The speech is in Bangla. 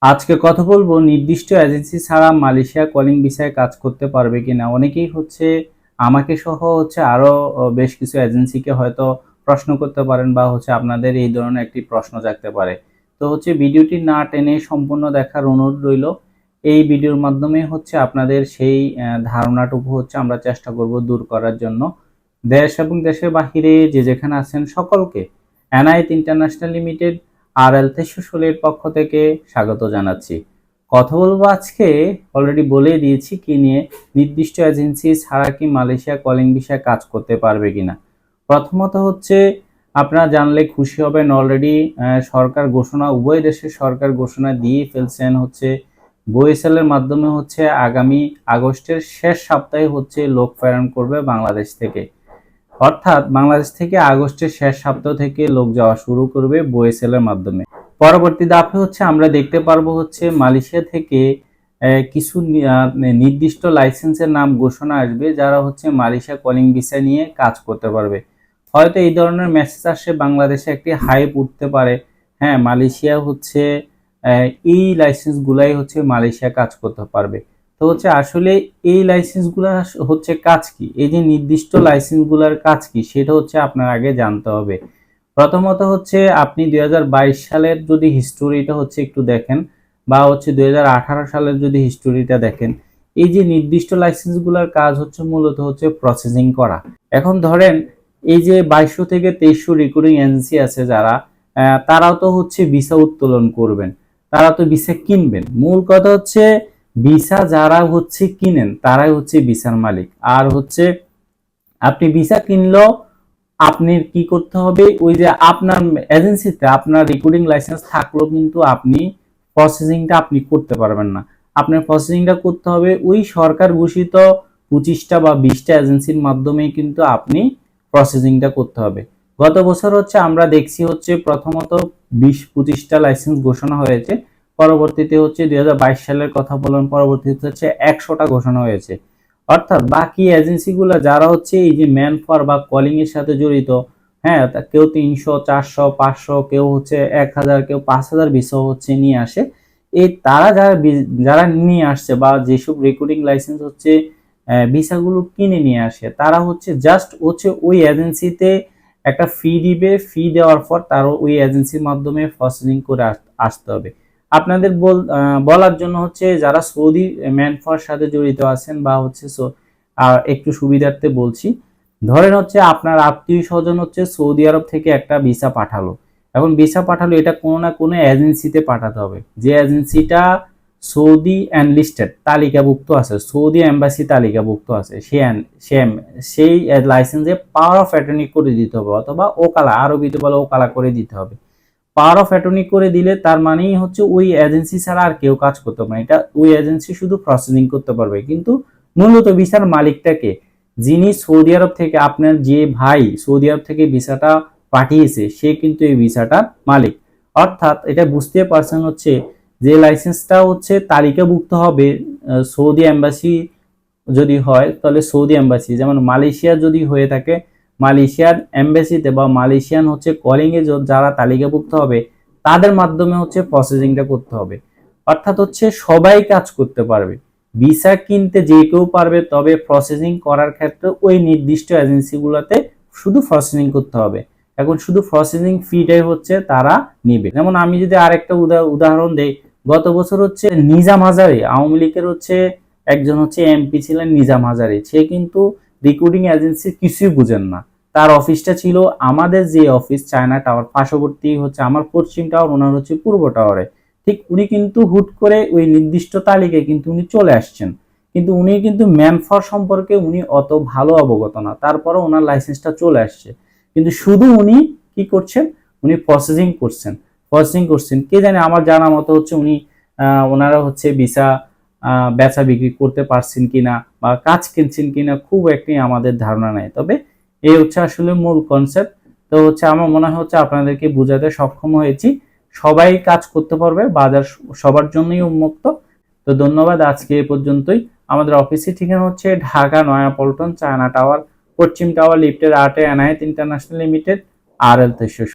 আজকে কথা বলবো নির্দিষ্ট এজেন্সি ছাড়া মালয়েশিয়া কলিং ভিসায় কাজ করতে পারবে কিনা। অনেকেই আমাকে সহ আরো বেশ কিছু এজেন্সিকে হয়তো প্রশ্ন করতে পারেন বা আপনাদের এই ধরনের একটি প্রশ্ন জাগতে পারে। তো ভিডিওটি না টেনে সম্পূর্ণ দেখার অনুরোধ রইল। এই ভিডিওর মাধ্যমে আপনাদের সেই ধারণাটুকু আমরা চেষ্টা করব দূর করার জন্য। দেশ এবং দেশের বাহিরে যে যেখানে আছেন সকলকে এনআইট ইন্টারন্যাশনাল লিমিটেড RL 1316 এর পক্ষ থেকে স্বাগত জানাচ্ছি। কথা বলবো আজকে অলরেডি বলে দিয়েছি কি নিয়ে, নির্দিষ্ট এজেন্সি ছাড়া কি মালয়েশিয়া কলিং ভিসায় কাজ করতে পারবে কিনা। প্রথমত আপনারা জানলে খুশি হবেন, অলরেডি সরকার ঘোষণা, উভয় দেশের সরকার ঘোষণা দিয়ে ফেলছেন BOSL এর মাধ্যমে আগামী আগস্টের শেষ সপ্তাহে লোক প্রেরণ করবে বাংলাদেশ থেকে। অর্থাৎ বাংলাদেশ থেকে আগস্টের শেষ সপ্তাহ থেকে লোক যাওয়া শুরু করবে BOSL এর মাধ্যমে। পরবর্তী ধাপে আমরা দেখতে পারবো মালয়েশিয়া থেকে কিছু নির্দিষ্ট লাইসেন্সের নাম ঘোষণা আসবে, যারা মালয়েশিয়া কলিং ভিসা নিয়ে কাজ করতে পারবে। হয়তো এই ধরনের মেসেজ আসে, বাংলাদেশে একটি হাইপ উঠতে পারে, হ্যাঁ মালয়েশিয়া এই লাইসেন্স গুলাই মালয়েশিয়া কাজ করতে পারবে। তো আসলে এই লাইসেন্স গুলা কাজ কি, এই যে নির্দিষ্ট লাইসেন্স গুলার কাজ কি সেটা আপনার আগে জানতে হবে। প্রথমত আপনি 2022 সালের যদি হিস্টোরিটা একটু দেখেন, বা 2018 সালের যদি হিস্টোরিটা দেখেন, এই যে নির্দিষ্ট লাইসেন্স গুলার কাজ মূলত প্রসেসিং করা। এখন ধরেন এই যে 2200 থেকে 2300 রিক্রুটিং এজেন্সি আছে যারা, তারাও তো ভিসা উত্তোলন করবেন, তারা তো ভিসা কিনবেন। মূল কথা ভিসা যারা কিনেন তারাই ভিসার মালিক। আর আপনি ভিসা কিনলেও আপনি কি করতে হবে, ওই যে আপনার এজেন্সিতে আপনার রিক্রুটিং লাইসেন্স থাকলেও কিন্তু আপনি প্রসেসিংটা আপনি করতে পারবেন না। আপনার প্রসেসিংটা করতে হবে ওই সরকার ঘোষিত 25টা বা 20টা এজেন্সির মাধ্যমে কিন্তু আপনি প্রসেসিংটা করতে হবে। গত বছর আমরা দেখছি প্রথমত 20-25টা লাইসেন্স ঘোষণা হয়েছে, পরবর্তীতে 2022 সালের কথা বলেন, পরবর্তীতে 100টা ঘোষণা হয়েছে। অর্থাৎ বাকি এজেন্সিগুলো যারা এই যে ম্যান পাওয়ার বা কলিং এর সাথে জড়িত, হ্যাঁ কেউ 300, 400, 500, কেউ 1000, কেউ 5000 ভিসা নিয়ে আসে। এই তারা যারা নিয়ে আসছে বা যেসব রিক্রুটিং লাইসেন্স ভিসাগুলো কিনে নিয়ে আসে, তারা জাস্ট ওই এজেন্সিতে একটা ফি দিবে, ফি দেওয়ার পর তার ওই এজেন্সির মাধ্যমে প্রসেসিং করে আসতে হবে। আপনাদের বলার জন্য যারা সৌদি ম্যান পাওয়ার সাথে জড়িত আছেন বা একটু সুবিধার্থে বলছি, ধরেন আপনার আত্মীয় স্বজন সৌদি আরব থেকে একটা ভিসা পাঠালো। এখন ভিসা পাঠালো, এটা কোনো না কোনো এজেন্সিতে পাঠাতে হবে, যে এজেন্সিটা সৌদি এনলিস্টেড তালিকাভুক্ত আছে, সৌদি এম্বাসি তালিকাভুক্ত আছে, সেই লাইসেন্সে পাওয়ার অফ অ্যাটর্নি করে দিতে হবে, অথবা ওকালা, আরবিতে বলে ওকালা করে দিতে হবে। পাওয়ার অফ অ্যাটর্নি করে দিলে তার মানেই ওই এজেন্সি ছাড়া আর কেউ কাজ করতে পারে, এটা ওই এজেন্সি শুধু প্রসেসিং করতে পারবে। কিন্তু মূলত ভিসার মালিকটাকে, যিনি সৌদি আরব থেকে, আপনার যে ভাই সৌদি আরব থেকে ভিসাটা পাঠিয়েছে, সে কিন্তু এই ভিসাটার মালিক। অর্থাৎ এটা বুঝতে পারছেন যে লাইসেন্সটা তালিকাভুক্ত হবে সৌদি এম্বাসি যদি হয়, তাহলে সৌদি এম্বাসি, যেমন মালয়েশিয়া যদি হয়ে থাকে মালয়েশিয়ার এমবাসিতে বা মালয়েশিয়ান কলিং এ যারা তালিকাভুক্ত হবে তাদের মাধ্যমে প্রসেসিংটা করতে হবে। অর্থাৎ সবাই কাজ করতে পারবে, ভিসা কিনতে যে কেউ পারবে, তবে প্রসেসিং করার ক্ষেত্রে ওই নির্দিষ্ট এজেন্সিগুলোতে শুধু প্রসেসিং করতে হবে। এখন শুধু প্রসেসিং ফিটাই তারা নিবে। যেমন আমি যদি আরেকটা উদাহরণ দেই, গত বছর নিজাম হাজারি, আওয়ামী লীগের একজন এমপি ছিলেন নিজাম হাজারি, সে কিন্তু রিক্রুটিং এজেন্সি কিছুই বুঝেন না। তার অফিসটা ছিল আমাদের যে অফিস চায়না টাওয়ার পার্শ্ববর্তী আমার পশ্চিম টাওয়ার, ওনার পূর্ব টাওয়ারে। ঠিক উনি কিন্তু হুট করে ওই নির্দিষ্ট তালিকায় কিন্তু উনি চলে আসছেন, কিন্তু উনি কিন্তু ম্যান পাওয়ার সম্পর্কে উনি অত ভালো অবগত না, তারপরে ওনার লাইসেন্সটা চলে আসছে। কিন্তু শুধু উনি কি করছেন, উনি প্রসেসিং করছেন কে জানে, আমার জানা মতো উনি ওনারা ভিসা বেচা বিক্রি করতে পারছেন কিনা বা কাজ কিনছেন কিনা খুব একটি আমাদের ধারণা নাই। তবে এই আসলে মূল কনসেপ্ট। তো আমার মনে হয় আপনাদেরকে বোঝাতে সক্ষম হয়েছি। সবাই কাজ করতে পারবে, বাজার সবার জন্যই উন্মুক্ত। তো ধন্যবাদ, আজকে এই পর্যন্তই। আমাদের অফিসের ঠিকানা ঢাকা নয়াপল্টন, চায়না টাওয়ার, পশ্চিম টাওয়ার, লিফটের 8-এ এনআইট ইন্টারন্যাশনাল লিমিটেড, RL 1316।